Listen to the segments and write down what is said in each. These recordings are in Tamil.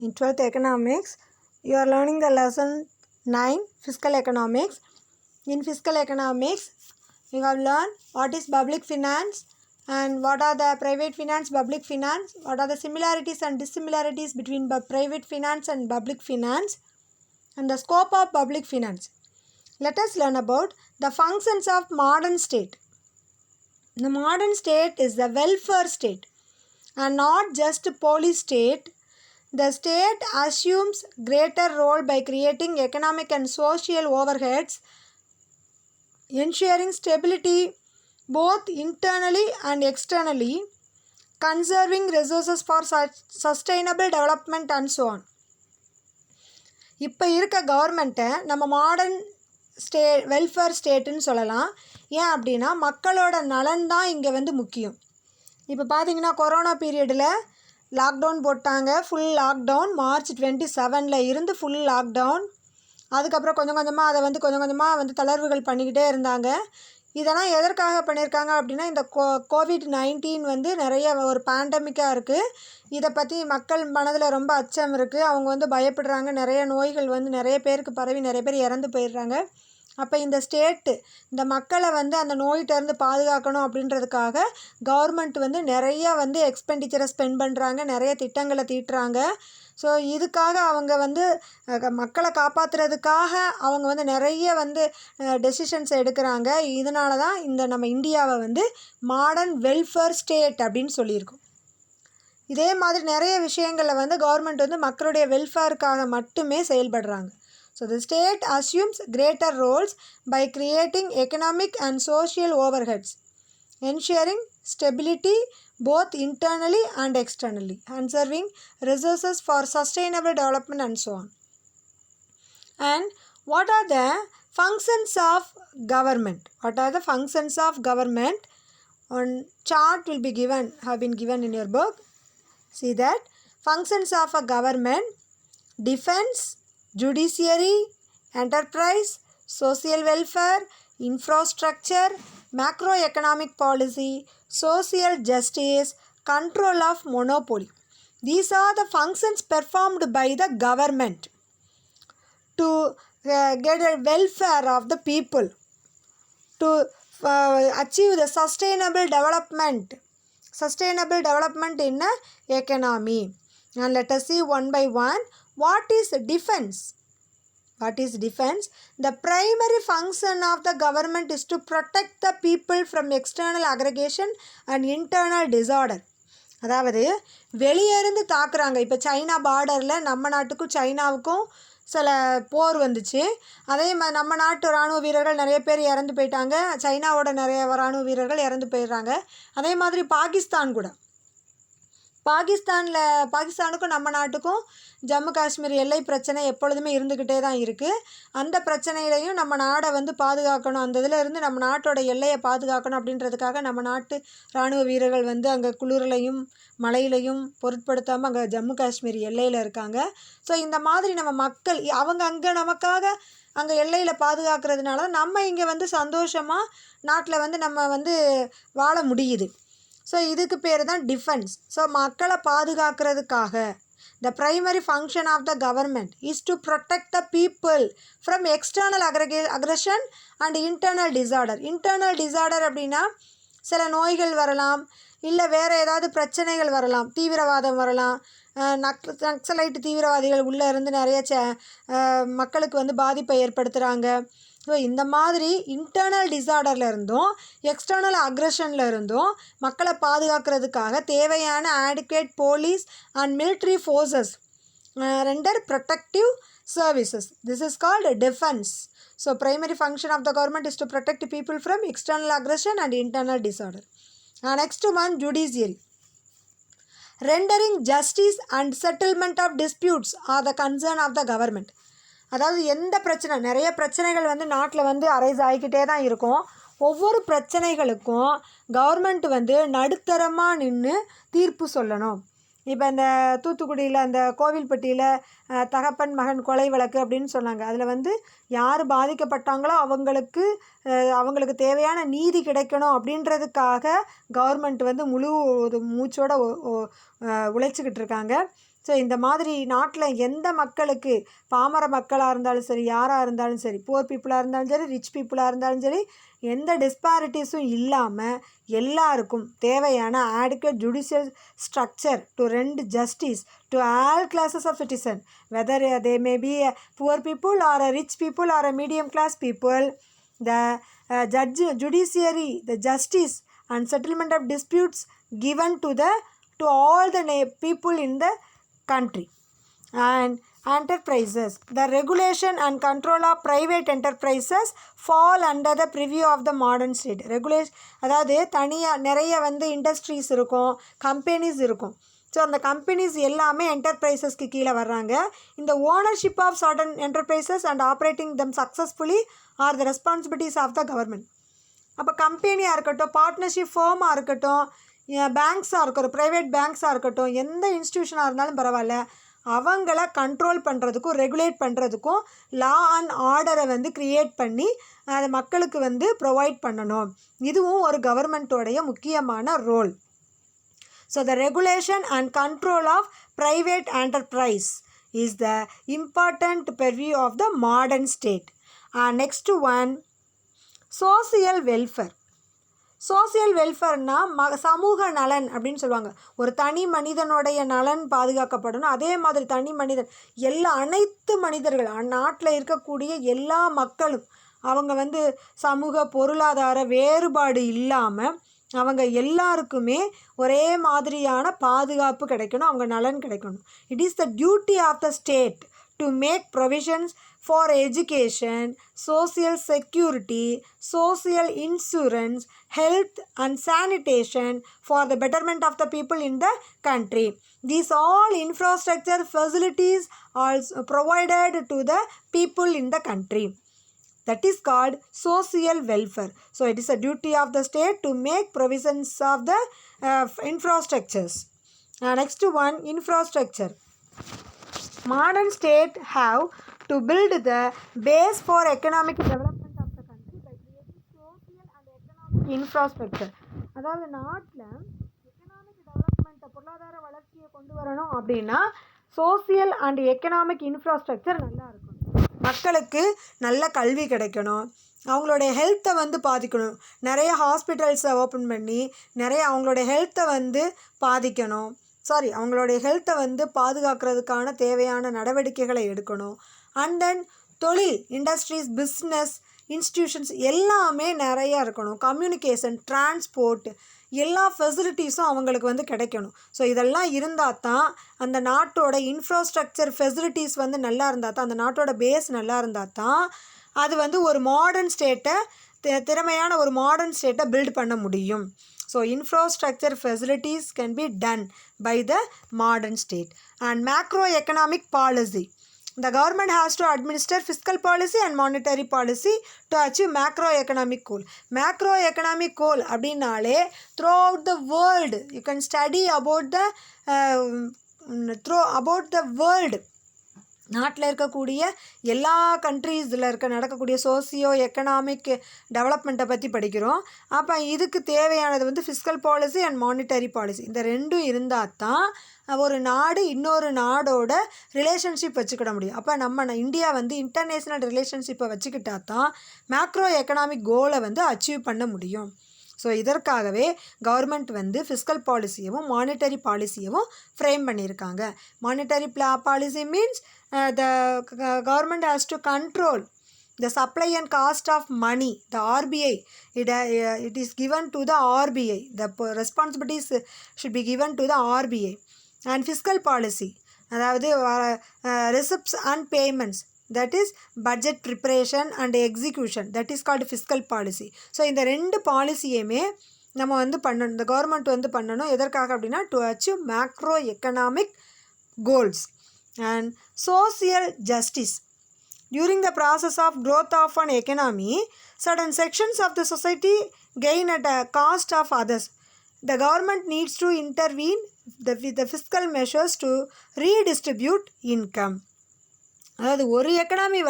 In 12th economics, you are learning the lesson 9 fiscal economics. In fiscal economics, you have learned what is public finance and what are the private finance, public finance, what are the similarities and dissimilarities between private finance and public finance, and the scope of public finance. Let us learn about the functions of modern state. The modern state is the welfare state and not just police state. The state assumes greater role by creating economic and social overheads, ensuring stability both internally and externally, conserving resources for sustainable development and so on. இப்போ இருக்க கவர்மெண்ட்டை நம்ம மாடர்ன் வெல்ஃபேர் ஸ்டேட்டுன்னு சொல்லலாம். ஏன் அப்படின்னா மக்களோட நலன் தான் இங்கே வந்து முக்கியம். இப்போ பார்த்தீங்கன்னா கொரோனா பீரியடில் லாக்டவுன் போட்டாங்க. ஃபுல் லாக்டவுன் March 27 இருந்து ஃபுல் லாக்டவுன். அதுக்கப்புறம் கொஞ்சம் கொஞ்சமாக வந்து தளர்வுகள் பண்ணிக்கிட்டே இருந்தாங்க. இதெல்லாம் எதற்காக பண்ணியிருக்காங்க அப்படின்னா இந்த COVID-19 வந்து நிறைய ஒரு பேண்டமிக்காக இருக்குது. இதை பற்றி மக்கள் மனதில் ரொம்ப அச்சம் இருக்குது. அவங்க வந்து பயப்படுறாங்க. நிறைய நோய்கள் வந்து நிறைய பேருக்கு பரவி நிறைய பேர் இறந்து போயிடுறாங்க. அப்போ இந்த ஸ்டேட்டு இந்த மக்களை வந்து அந்த நோயிட்டேருந்து பாதுகாக்கணும் அப்படின்றதுக்காக கவர்மெண்ட் வந்து நிறைய வந்து எக்ஸ்பெண்டிச்சரை ஸ்பெண்ட் பண்ணுறாங்க, நிறைய திட்டங்களை தீட்டுறாங்க. ஸோ இதுக்காக அவங்க வந்து மக்களை காப்பாற்றுறதுக்காக அவங்க வந்து நிறைய வந்து டெசிஷன்ஸ் எடுக்கிறாங்க. இதனால தான் இந்த நம்ம இந்தியாவை வந்து மாடர்ன் வெல்ஃபேர் ஸ்டேட் அப்படின்னு சொல்லியிருக்கோம். இதே மாதிரி நிறைய விஷயங்களில் வந்து கவர்மெண்ட் வந்து மக்களுடைய வெல்ஃபேருக்காக மட்டுமே செயல்படுறாங்க. So the state assumes greater roles by creating economic and social overheads, ensuring stability both internally and externally, conserving resources for sustainable development and so on. And what are the functions of government? What are the functions of government? One chart will be given, have been given in your book. See that functions of a government: defense, judiciary, enterprise, social welfare, infrastructure, macroeconomic policy, social justice, control of monopoly. These are the functions performed by the government to get a welfare of the people, to achieve the sustainable development in the economy. And let us see one by one. What is defense? What is defense? The primary function of the government is to protect the people from external aggression and internal disorder. அதாவது வெளியேருந்து தாக்குறாங்க. இப்போ சைனா பார்டரில் நம்ம நாட்டுக்கும் சைனாவுக்கும் சில போர் வந்துச்சு. அதே மாதிரி நம்ம நாட்டு இராணுவ வீரர்கள் நிறைய பேர் இறந்து போயிட்டாங்க. சைனாவோட நிறைய இராணுவ வீரர்கள் இறந்து போயிடுறாங்க. அதே மாதிரி பாகிஸ்தானுக்கும் நம்ம நாட்டுக்கும் ஜம்மு காஷ்மீர் எல்லை பிரச்சனை எப்பொழுதுமே இருந்துக்கிட்டே தான் இருக்குது. அந்த பிரச்சனையிலையும் நம்ம நாடை வந்து பாதுகாக்கணும், அந்த இதில் இருந்து நம்ம நாட்டோட எல்லையை பாதுகாக்கணும் அப்படின்றதுக்காக நம்ம நாட்டு இராணுவ வீரர்கள் வந்து அங்கே குளிர்லையும் மழையிலையும் பொருட்படுத்தாமல் அங்கே ஜம்மு காஷ்மீர் எல்லையில் இருக்காங்க. ஸோ இந்த மாதிரி நம்ம மக்கள் அவங்க அங்கே நமக்காக அங்கே எல்லையில் பாதுகாக்கிறதுனால நம்ம இங்கே வந்து சந்தோஷமாக நாட்டில் வந்து நம்ம வந்து வாழ முடியுது. ஸோ இதுக்கு பேர் தான் டிஃபென்ஸ். ஸோ மக்களை பாதுகாக்கிறதுக்காக the primary function of the government is to protect the people from external aggression and internal disorder. Internal disorder அப்படின்னா சில நோய்கள் வரலாம், இல்லை வேறு ஏதாவது பிரச்சனைகள் வரலாம், தீவிரவாதம் வரலாம், நக்சலைட்டு தீவிரவாதிகள் உள்ளே இருந்து நிறைய மக்களுக்கு வந்து பாதிப்பை ஏற்படுத்துகிறாங்க. ஸோ இந்த மாதிரி இன்டர்னல் டிசார்டரில் இருந்தும் எக்ஸ்டர்னல் அக்ரெஷனில் இருந்தும் மக்களை பாதுகாக்கிறதுக்காக தேவையான adequate police and military forces render protective services. This is called defense. So primary function of the government is to protect people from external aggression and internal disorder. Next one, judiciary. Rendering justice and settlement of disputes are the concern of the government. அதாவது எந்த பிரச்சனை, நிறைய பிரச்சனைகள் வந்து நாட்டில் வந்து அரைஸ் ஆகிக்கிட்டே தான் இருக்கும். ஒவ்வொரு பிரச்சனைகளுக்கும் கவர்மெண்ட் வந்து நடுத்தரமாக நின்று தீர்ப்பு சொல்லணும். இப்போ இந்த தூத்துக்குடியில் அந்த கோவில்பட்டியில் தகப்பன் மகன் கொலை வழக்கு அப்படின்னு சொன்னாங்க. அதில் வந்து யார் பாதிக்கப்பட்டாங்களோ அவங்களுக்கு தேவையான நீதி கிடைக்கணும் அப்படின்றதுக்காக கவர்மெண்ட் வந்து முழு மூச்சோடு உழைச்சிக்கிட்டு இருக்காங்க. ஸோ இந்த மாதிரி நாட்டில் எந்த மக்களுக்கு, பாமர மக்களாக இருந்தாலும் சரி, யாராக இருந்தாலும் சரி, புவர் பீப்புளாக இருந்தாலும் சரி, ரிச் பீப்புளாக இருந்தாலும் சரி, எந்த டிஸ்பாரிட்டிஸும் இல்லாமல் எல்லாருக்கும் தேவையான adequate judicial structure to rend justice to all classes of citizen, whether they may be a poor people or a rich people or a medium class people. The judiciary, the justice and settlement of disputes given to all the people in the country. And enterprises, the regulation and control of private enterprises fall under the purview of the modern state. Regulation அதாவது தனியாக நிறைய இண்டஸ்ட்ரீஸ் இருக்கும், கம்பெனிஸ் இருக்கும். ஸோ அந்த கம்பெனிஸ் எல்லாமே என்டர்பிரைசஸ்க்கு கீழே வர்றாங்க. இந்த ownership of certain enterprises and operating them successfully are the responsibilities of the government. அப்போ கம்பெனியாக இருக்கட்டும், பார்ட்னர்ஷிப் ஃபேமாக இருக்கட்டும், பேங்க்ஸாக இருக்கட்டும், ப்ரைவேட் பேங்க்ஸாக இருக்கட்டும், எந்த இன்ஸ்டியூஷனாக இருந்தாலும் பரவாயில்ல, அவங்கள கண்ட்ரோல் பண்ணுறதுக்கும் ரெகுலேட் பண்ணுறதுக்கும் லா அண்ட் ஆர்டரை க்ரியேட் பண்ணி அதை மக்களுக்கு ப்ரொவைட் பண்ணணும். இதுவும் ஒரு கவர்மெண்ட்டோடைய முக்கியமான role. So the regulation and control of private enterprise is the important purview of the modern state. Next one, social welfare. Social வெல்ஃபேர்னா சமூக நலன் அப்படின்னு சொல்லுவாங்க. ஒரு தனி மனிதனுடைய நலன் பாதுகாக்கப்படணும். அதே மாதிரி தனி மனிதன் அனைத்து மனிதர்கள் நாட்டில் இருக்கக்கூடிய எல்லா மக்களும் அவங்க சமூக பொருளாதார வேறுபாடு இல்லாமல் அவங்க எல்லாருக்குமே ஒரே மாதிரியான பாதுகாப்பு கிடைக்கணும், அவங்க நலன் கிடைக்கணும். It is the duty of the state to make provisions for education, social security, social insurance, health and sanitation for the betterment of the people in the country. These all infrastructure facilities are provided to the people in the country. That is called social welfare. So it is a duty of the state to make provisions of the infrastructures. Next one, infrastructure. Modern state have to build the base for economic development of the country by creating social and economic infrastructure. அதாவது நாட்டில் எக்கனாமிக் டெவலப்மெண்ட்டை, பொருளாதார வளர்ச்சியை கொண்டு வரணும் அப்படின்னா சோசியல் அண்ட் எக்கனாமிக் இன்ஃப்ராஸ்ட்ரக்சர் நல்லா இருக்கணும். மக்களுக்கு நல்ல கல்வி கிடைக்கணும், அவங்களுடைய ஹெல்த்தை பாதிக்கணும். நிறைய ஹாஸ்பிட்டல்ஸை ஓப்பன் பண்ணி நிறைய அவங்களுடைய ஹெல்த்தை பாதிக்கணும். அவங்களுடைய ஹெல்த்தை பாதுகாக்கிறதுக்கான தேவையான நடவடிக்கைகளை எடுக்கணும். அண்ட் தென் தொழில், இண்டஸ்ட்ரீஸ், பிஸ்னஸ், இன்ஸ்டிடியூஷன்ஸ் எல்லாமே நிறையா இருக்கணும். கம்யூனிகேஷன், டிரான்ஸ்போர்ட், எல்லா ஃபெசிலிட்டிஸும் அவங்களுக்கு கிடைக்கணும். ஸோ இதெல்லாம் இருந்தால் தான் அந்த நாட்டோட இன்ஃப்ராஸ்ட்ரக்சர் ஃபெசிலிட்டிஸ் நல்லா இருந்தால் தான், அந்த நாட்டோட பேஸ் நல்லா இருந்தால் தான் அது ஒரு மாடர்ன் ஸ்டேட்டை, திறமையான ஒரு மாடர்ன் ஸ்டேட்டை பில்ட் பண்ண முடியும். So infrastructure facilities can be done by the modern state. And macroeconomic policy. The government has to administer fiscal policy and monetary policy to achieve macroeconomic goal. Macroeconomic goal அப்படின்னாலே throughout the world you can study about the world. நாட்டில் இருக்கக்கூடிய எல்லா கண்ட்ரீஸில் நடக்கக்கூடிய சோசியோ எக்கனாமிக் டெவலப்மெண்ட்டை பற்றி படிக்கிறோம். அப்போ இதுக்கு தேவையானது fiscal policy and monetary policy. இந்த ரெண்டும் இருந்தால் தான் ஒரு நாடு இன்னொரு நாடோட ரிலேஷன்ஷிப் வச்சுக்கிட முடியும். அப்போ நம்ம இந்தியா இன்டர்நேஷ்னல் ரிலேஷன்ஷிப்பை வச்சுக்கிட்டா தான் மேக்ரோ எக்கனாமிக் கோலை அச்சீவ் பண்ண முடியும். ஸோ இதற்காகவே கவர்மெண்ட் ஃபிஸ்கல் பாலிசியவும் மானிட்டரி பாலிசியவும் ஃப்ரேம் பண்ணியிருக்காங்க. Monetary policy means the government has to control the supply and cost of money. The RBI, it is given to the RBI. The responsibilities should be given to the RBI. And fiscal policy, அதாவது receipts and payments, that is budget preparation and execution, that is called fiscal policy. So இந்த ரெண்டு பாலிசியுமே நம்ம பண்ணணும், இந்த கவர்மெண்ட் பண்ணணும். எதற்காக அப்படின்னா to achieve macro economic goals. And social justice. During the process of growth of an economy, certain sections of the society gain at a cost of others. The government needs to intervene with the fiscal measures to redistribute income. அதாவது ஒரு எக்கனாமி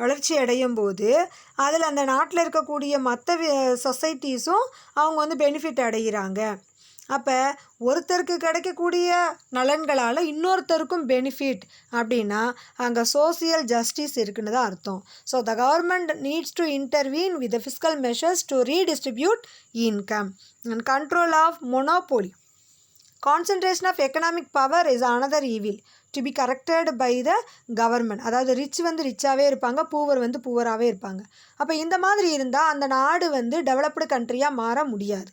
வளர்ச்சி அடையும் போது அதில் அந்த நாட்டில் இருக்கக்கூடிய மற்ற சொசைட்டிஸும் அவங்க பெனிஃபிட் அடைகிறாங்க. அப்போ ஒருத்தருக்கு கிடைக்கக்கூடிய நலன்களால் இன்னொருத்தருக்கும் பெனிஃபிட் அப்படின்னா அங்கே சோசியல் ஜஸ்டிஸ் இருக்குன்னு தான் அர்த்தம். So the government needs to intervene with the fiscal measures to redistribute income and control of monopoly. Concentration of economic power is another evil to be corrected by the government. அதாவது ரிச் வந்து ரிச்சாகவே இருப்பாங்க, பூவர் வந்து பூவராகவே இருப்பாங்க. அப்போ இந்த மாதிரி இருந்தால் அந்த நாடு வந்து டெவலப்டு கண்ட்ரியாக மாற முடியாது.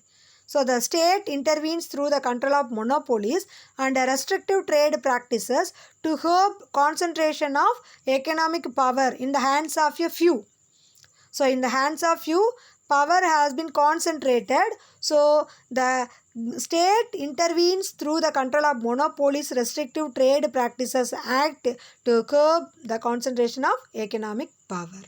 So the state intervenes through the control of monopolies and restrictive trade practices to curb concentration of economic power in the hands of a few. So in the hands of few, power has been concentrated. So the state intervenes through the control of monopolies, restrictive trade practices act to curb the concentration of economic power.